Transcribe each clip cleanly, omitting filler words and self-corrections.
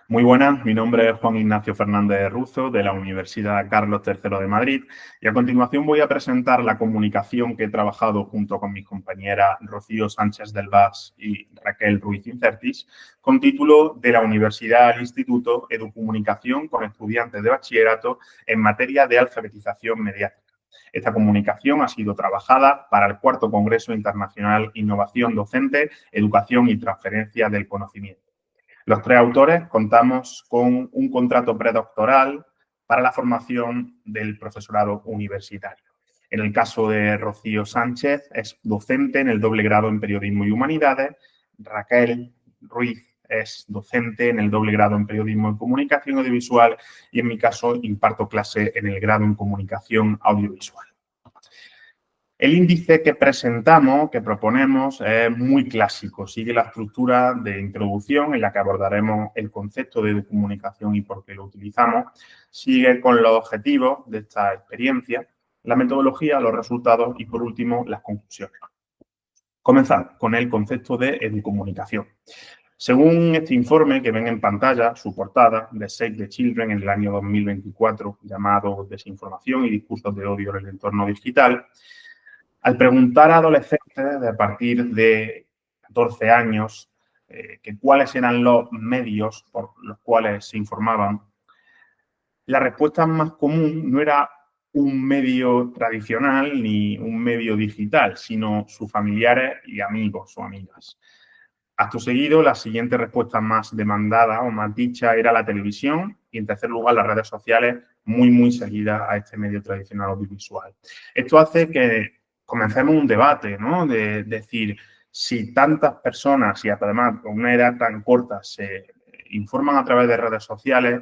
Muy buenas, mi nombre es Juan Ignacio Fernández Ruzo de la Universidad Carlos III de Madrid y a continuación voy a presentar la comunicación que he trabajado junto con mis compañeras Rocío Sánchez del Vas y Raquel Ruiz Incertis con título de la Universidad al Instituto Educomunicación con estudiantes de bachillerato en materia de alfabetización mediática. Esta comunicación ha sido trabajada para el cuarto Congreso Internacional Innovación Docente, Educación y Transferencia del Conocimiento. Los tres autores contamos con un contrato predoctoral para la formación del profesorado universitario. En el caso de Rocío Sánchez, es docente en el doble grado en Periodismo y Humanidades. Raquel Ruiz es docente en el doble grado en Periodismo y Comunicación Audiovisual y en mi caso imparto clase en el grado en Comunicación Audiovisual. El índice que presentamos, que proponemos, es muy clásico. Sigue la estructura de introducción en la que abordaremos el concepto de comunicación y por qué lo utilizamos. Sigue con los objetivos de esta experiencia, la metodología, los resultados y, por último, las conclusiones. Comenzar con el concepto de educomunicación. Según este informe que ven en pantalla, su portada, de Save the Children en el año 2024, llamado Desinformación y discursos de odio en el entorno digital, al preguntar a adolescentes de a partir de 14 años que cuáles eran los medios por los cuales se informaban, la respuesta más común no era un medio tradicional ni un medio digital, sino sus familiares y amigos o amigas. Acto seguido, la siguiente respuesta más demandada o más dicha era la televisión y, en tercer lugar, las redes sociales, muy seguidas a este medio tradicional audiovisual. Esto hace que comencemos un debate, ¿no? De decir, si tantas personas y además con una edad tan corta se informan a través de redes sociales,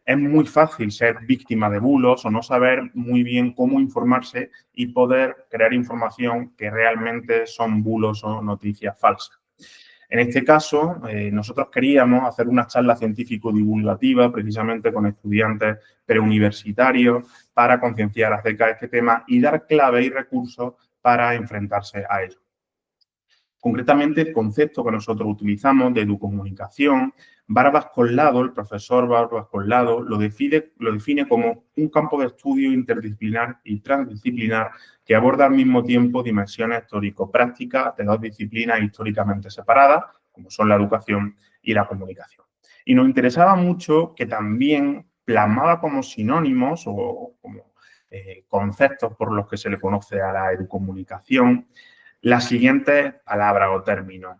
es muy fácil ser víctima de bulos o no saber muy bien cómo informarse y poder crear información que realmente son bulos o noticias falsas. En este caso, nosotros queríamos hacer una charla científico-divulgativa precisamente con estudiantes preuniversitarios para concienciar acerca de este tema y dar clave y recursos para enfrentarse a ello. Concretamente, el concepto que nosotros utilizamos de educomunicación, Barbas Collado, el profesor Barbas Collado, lo define como un campo de estudio interdisciplinar y transdisciplinar que aborda al mismo tiempo dimensiones histórico-prácticas de dos disciplinas históricamente separadas, como son la educación y la comunicación. Y nos interesaba mucho que también plasmaba como sinónimos o como conceptos por los que se le conoce a la educomunicación las siguientes palabras o términos: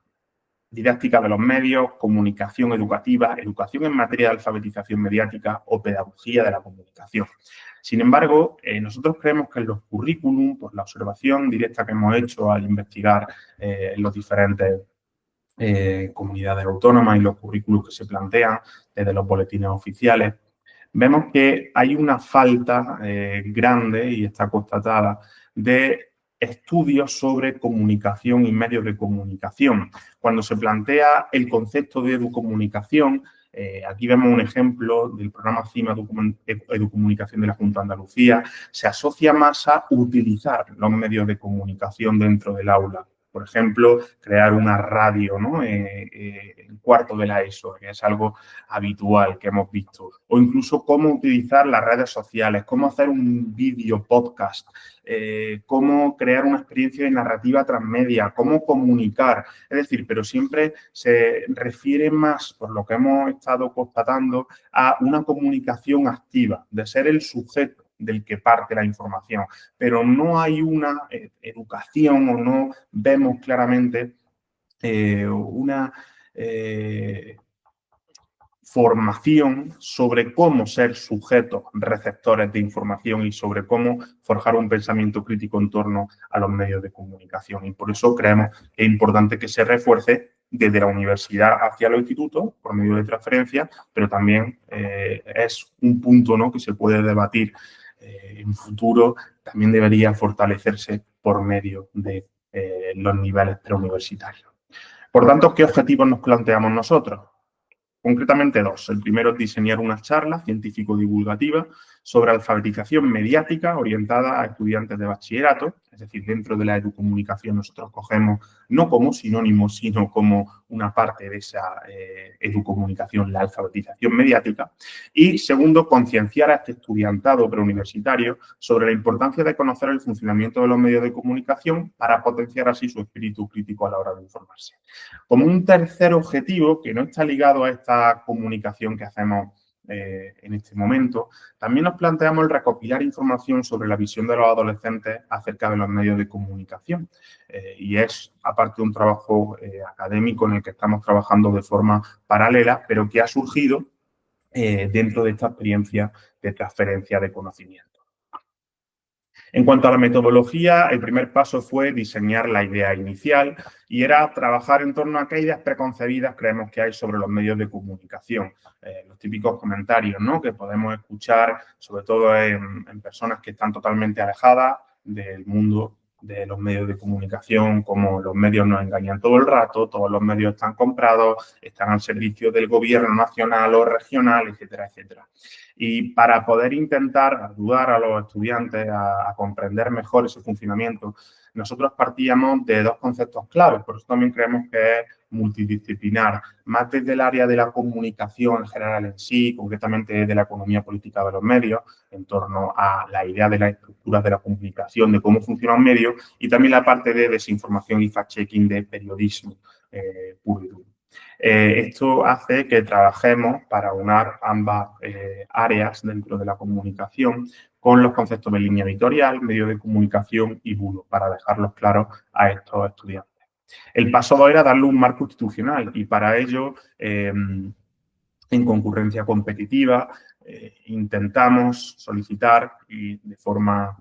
didáctica de los medios, comunicación educativa, educación en materia de alfabetización mediática o pedagogía de la comunicación. Sin embargo, nosotros creemos que en los currículum, por la observación directa que hemos hecho al investigar los diferentes comunidades autónomas y los currículos que se plantean desde los boletines oficiales, vemos que hay una falta grande y está constatada de estudios sobre comunicación y medios de comunicación. Cuando se plantea el concepto de educomunicación, aquí vemos un ejemplo del programa CIMA Educomunicación de la Junta de Andalucía, se asocia más a utilizar los medios de comunicación dentro del aula. Por ejemplo, crear una radio, ¿no? En cuarto de la ESO, que es algo habitual que hemos visto. O incluso cómo utilizar las redes sociales, cómo hacer un vídeo podcast, cómo crear una experiencia de narrativa transmedia, cómo comunicar. Es decir, pero siempre se refiere más, por lo que hemos estado constatando, a una comunicación activa, de ser el sujeto del que parte la información, pero no hay una educación o no vemos claramente una formación sobre cómo ser sujetos receptores de información y sobre cómo forjar un pensamiento crítico en torno a los medios de comunicación. Y por eso creemos que es importante que se refuerce desde la universidad hacia los institutos por medio de transferencia, pero también es un punto, ¿no?, que se puede debatir en futuro, también debería fortalecerse por medio de los niveles preuniversitarios. Por tanto, ¿qué objetivos nos planteamos nosotros? concretamente dos. El primero es diseñar una charla científico-divulgativa sobre alfabetización mediática orientada a estudiantes de bachillerato, es decir, dentro de la educomunicación nosotros cogemos no como sinónimo, sino como una parte de esa educomunicación, la alfabetización mediática. Y segundo, concienciar a este estudiantado preuniversitario sobre la importancia de conocer el funcionamiento de los medios de comunicación para potenciar así su espíritu crítico a la hora de informarse. Como un tercer objetivo, que no está ligado a esta comunicación que hacemos en este momento, también nos planteamos el recopilar información sobre la visión de los adolescentes acerca de los medios de comunicación. Y es, aparte, un trabajo académico en el que estamos trabajando de forma paralela, pero que ha surgido dentro de esta experiencia de transferencia de conocimiento. En cuanto a la metodología, el primer paso fue diseñar la idea inicial y era trabajar en torno a qué ideas preconcebidas creemos que hay sobre los medios de comunicación. Los típicos comentarios, ¿no?, que podemos escuchar, sobre todo en personas que están totalmente alejadas del mundo de los medios de comunicación, como los medios nos engañan todo el rato, todos los medios están comprados, están al servicio del gobierno nacional o regional, etcétera, etcétera. Y para poder intentar ayudar a los estudiantes a comprender mejor ese funcionamiento, nosotros partíamos de dos conceptos claves, por eso también creemos que es multidisciplinar, más desde el área de la comunicación en general en sí, concretamente de la economía política de los medios, en torno a la idea de las estructuras de la comunicación, de cómo funciona un medio, y también la parte de desinformación y fact-checking de periodismo puro y duro. Esto hace que trabajemos para unar ambas áreas dentro de la comunicación con los conceptos de línea editorial, medio de comunicación y bulo, para dejarlos claros a estos estudiantes. El paso 2 era darle un marco institucional y para ello, en concurrencia competitiva, intentamos solicitar, y de forma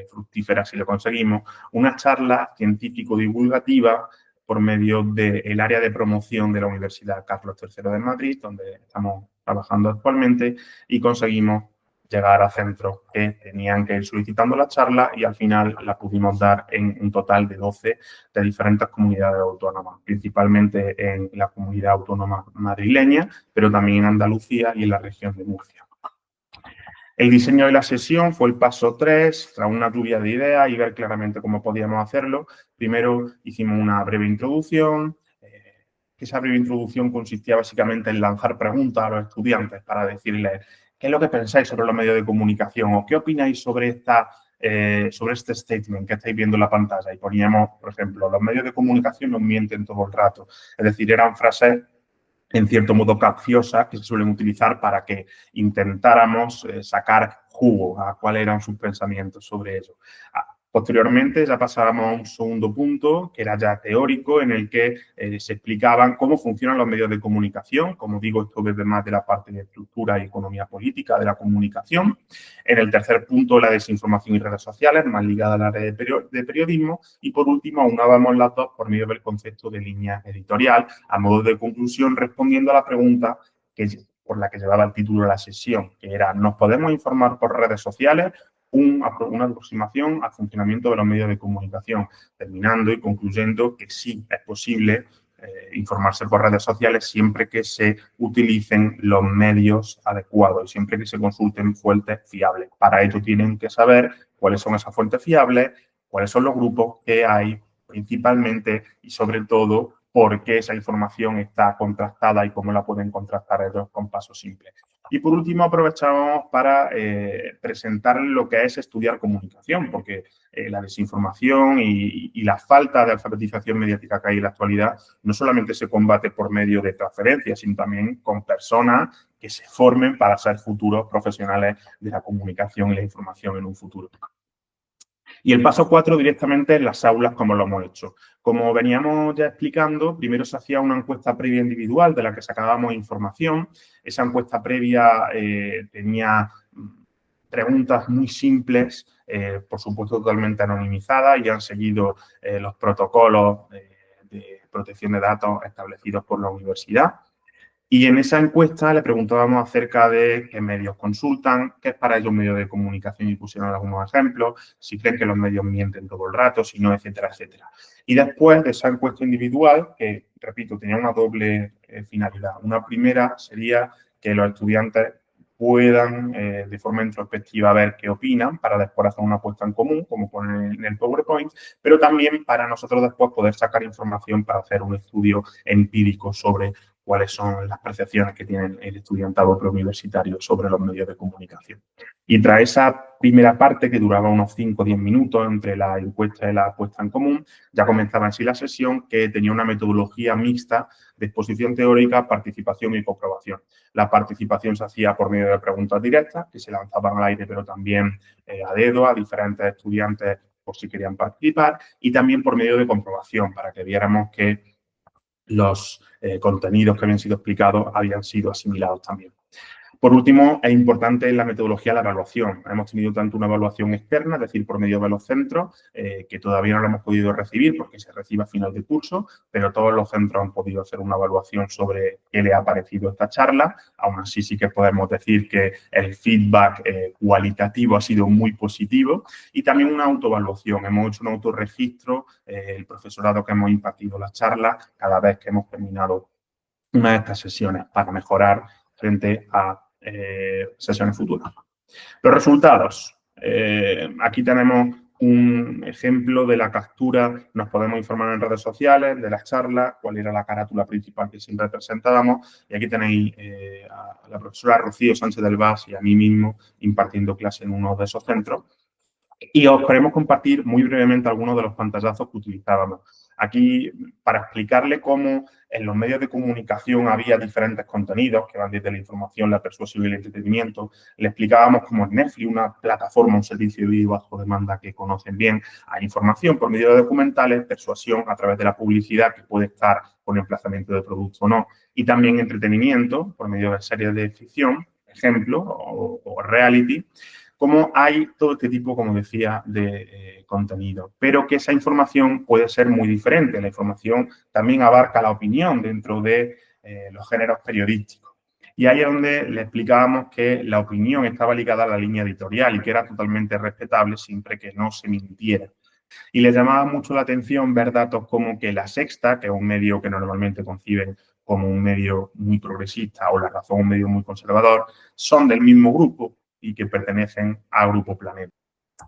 fructífera si lo conseguimos, una charla científico-divulgativa por medio del área de promoción de la Universidad Carlos III de Madrid, donde estamos trabajando actualmente, y conseguimos llegar a centros que tenían que ir solicitando la charla y al final la pudimos dar en un total de 12 de diferentes comunidades autónomas, principalmente en la comunidad autónoma madrileña, pero también en Andalucía y en la región de Murcia. El diseño de la sesión fue el paso 3, tras una lluvia de ideas y ver claramente cómo podíamos hacerlo. Primero hicimos una breve introducción. Esa breve introducción consistía básicamente en lanzar preguntas a los estudiantes para decirles qué es lo que pensáis sobre los medios de comunicación o qué opináis sobre este statement que estáis viendo en la pantalla. Y poníamos, por ejemplo, los medios de comunicación nos mienten todo el rato. Es decir, eran frases en cierto modo capciosas que se suelen utilizar para que intentáramos sacar jugo a cuáles eran sus pensamientos sobre ello. Posteriormente ya pasábamos a un segundo punto, que era ya teórico, en el que se explicaban cómo funcionan los medios de comunicación. Como digo, esto bebe más de la parte de estructura y economía política de la comunicación. En el tercer punto, la desinformación y redes sociales, más ligada al área de periodismo. Y por último, aunábamos las dos por medio del concepto de línea editorial, a modo de conclusión, respondiendo a la pregunta por la que llevaba el título de la sesión, que era: ¿nos podemos informar por redes sociales? Una aproximación al funcionamiento de los medios de comunicación, terminando y concluyendo que sí es posible informarse por redes sociales siempre que se utilicen los medios adecuados y siempre que se consulten fuentes fiables. Para ello tienen que saber cuáles son esas fuentes fiables, cuáles son los grupos que hay principalmente y sobre todo por qué esa información está contrastada y cómo la pueden contrastar ellos con pasos simples. Y por último, aprovechamos para presentar lo que es estudiar comunicación, porque la desinformación y la falta de alfabetización mediática que hay en la actualidad no solamente se combate por medio de transferencias, sino también con personas que se formen para ser futuros profesionales de la comunicación y la información en un futuro. Y el paso 4 directamente en las aulas, como lo hemos hecho. Como veníamos ya explicando, primero se hacía una encuesta previa individual de la que sacábamos información. Esa encuesta previa tenía preguntas muy simples, por supuesto totalmente anonimizadas, y han seguido los protocolos de protección de datos establecidos por la universidad. Y en esa encuesta le preguntábamos acerca de qué medios consultan, qué es para ellos medios de comunicación y pusieron algunos ejemplos, si creen que los medios mienten todo el rato, si no, etcétera, etcétera. Y después de esa encuesta individual, que, repito, tenía una doble finalidad. Una primera sería que los estudiantes puedan de forma introspectiva ver qué opinan para después hacer una apuesta en común, como pone en el PowerPoint, pero también para nosotros después poder sacar información para hacer un estudio empírico sobre cuáles son las percepciones que tiene el estudiantado preuniversitario sobre los medios de comunicación. Y tras esa primera parte, que duraba unos 5 o 10 minutos entre la encuesta y la puesta en común, ya comenzaba así la sesión, que tenía una metodología mixta de exposición teórica, participación y comprobación. La participación se hacía por medio de preguntas directas, que se lanzaban al aire, pero también a dedo a diferentes estudiantes por si querían participar, y también por medio de comprobación, para que viéramos que los contenidos que habían sido explicados habían sido asimilados también. Por último, es importante en la metodología la evaluación. Hemos tenido tanto una evaluación externa, es decir, por medio de los centros, que todavía no lo hemos podido recibir porque se recibe a final de curso, pero todos los centros han podido hacer una evaluación sobre qué le ha parecido esta charla. Aún así, sí que podemos decir que el feedback cualitativo ha sido muy positivo, y también una autoevaluación. Hemos hecho un autorregistro, el profesorado que hemos impartido la charla, cada vez que hemos terminado una de estas sesiones, para mejorar frente a sesiones futuras. Los resultados. Aquí tenemos un ejemplo de la captura. Nos podemos informar en redes sociales de las charlas, cuál era la carátula principal que siempre presentábamos. Y aquí tenéis a la profesora Rocío Sánchez del Vas y a mí mismo impartiendo clase en uno de esos centros. Y os queremos compartir muy brevemente algunos de los pantallazos que utilizábamos. Aquí, para explicarle cómo en los medios de comunicación había diferentes contenidos que van desde la información, la persuasión y el entretenimiento, le explicábamos cómo es Netflix, una plataforma, un servicio de vídeo bajo demanda que conocen bien, a información por medio de documentales, persuasión a través de la publicidad, que puede estar con emplazamiento de producto o no, y también entretenimiento por medio de series de ficción, ejemplo, o reality. Cómo hay todo este tipo, como decía, de contenido, pero que esa información puede ser muy diferente. La información también abarca la opinión dentro de los géneros periodísticos. Y ahí es donde le explicábamos que la opinión estaba ligada a la línea editorial y que era totalmente respetable siempre que no se mintiera. Y les llamaba mucho la atención ver datos como que La Sexta, que es un medio que normalmente conciben como un medio muy progresista, o La Razón, un medio muy conservador, son del mismo grupo y que pertenecen a Grupo Planeta.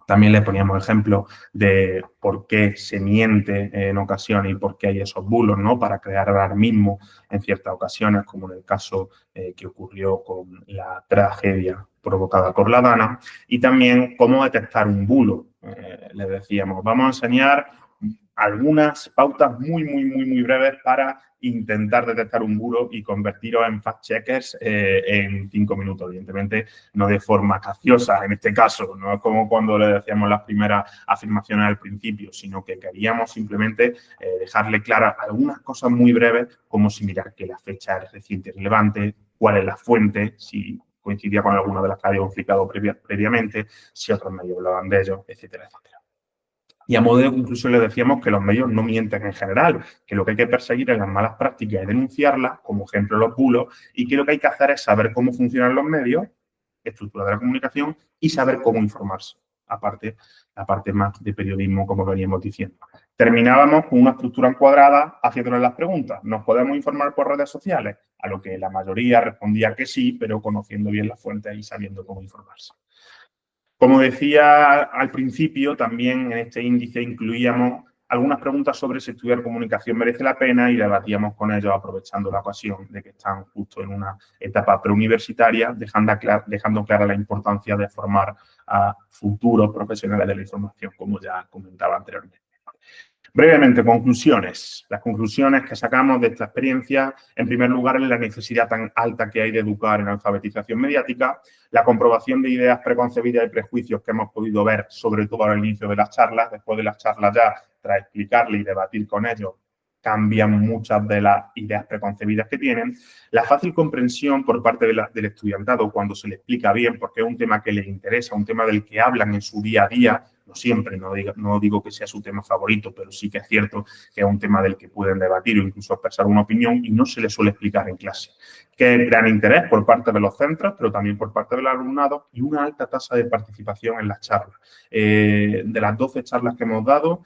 También le poníamos ejemplos de por qué se miente en ocasiones y por qué hay esos bulos, ¿no? Para crear alarmismo en ciertas ocasiones, como en el caso que ocurrió con la tragedia provocada por la Dana. Y también cómo detectar un bulo. Les decíamos, vamos a enseñar algunas pautas muy breves para intentar detectar un bulo y convertiros en fact-checkers en 5 minutos. Evidentemente, no de forma capciosa en este caso, no es como cuando le decíamos las primeras afirmaciones al principio, sino que queríamos simplemente dejarle claras algunas cosas muy breves, como si mirar que la fecha es reciente y relevante, cuál es la fuente, si coincidía con alguna de las que habíamos explicado previamente, si otros medios hablaban de ello, etcétera, etcétera. Y a modo de conclusión le decíamos que los medios no mienten en general, que lo que hay que perseguir es las malas prácticas y denunciarlas, como ejemplo los bulos, y que lo que hay que hacer es saber cómo funcionan los medios, estructura de la comunicación, y saber cómo informarse. Aparte, la parte más de periodismo, como veníamos diciendo. Terminábamos con una estructura encuadrada haciéndoles las preguntas. ¿Nos podemos informar por redes sociales? A lo que la mayoría respondía que sí, pero conociendo bien las fuentes y sabiendo cómo informarse. Como decía al principio, también en este índice incluíamos algunas preguntas sobre si estudiar comunicación merece la pena y debatíamos con ellos aprovechando la ocasión de que están justo en una etapa preuniversitaria, dejando clara la importancia de formar a futuros profesionales de la información, como ya comentaba anteriormente. Brevemente, conclusiones. Las conclusiones que sacamos de esta experiencia, en primer lugar, es la necesidad tan alta que hay de educar en alfabetización mediática, la comprobación de ideas preconcebidas y prejuicios que hemos podido ver, sobre todo al inicio de las charlas. Después de las charlas ya, tras explicarle y debatir con ellos, cambian muchas de las ideas preconcebidas que tienen. La fácil comprensión por parte del estudiantado cuando se le explica bien, porque es un tema que les interesa, un tema del que hablan en su día a día, no siempre, no digo que sea su tema favorito, pero sí que es cierto que es un tema del que pueden debatir o incluso expresar una opinión y no se les suele explicar en clase. Que crean interés por parte de los centros, pero también por parte del alumnado y una alta tasa de participación en las charlas. De las 12 charlas que hemos dado,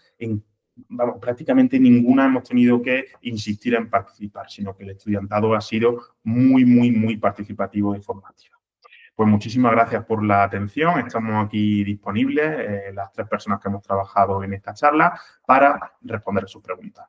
prácticamente ninguna hemos tenido que insistir en participar, sino que el estudiantado ha sido muy participativo e informativo. Pues muchísimas gracias por la atención. Estamos aquí disponibles, las 3 personas que hemos trabajado en esta charla, para responder sus preguntas.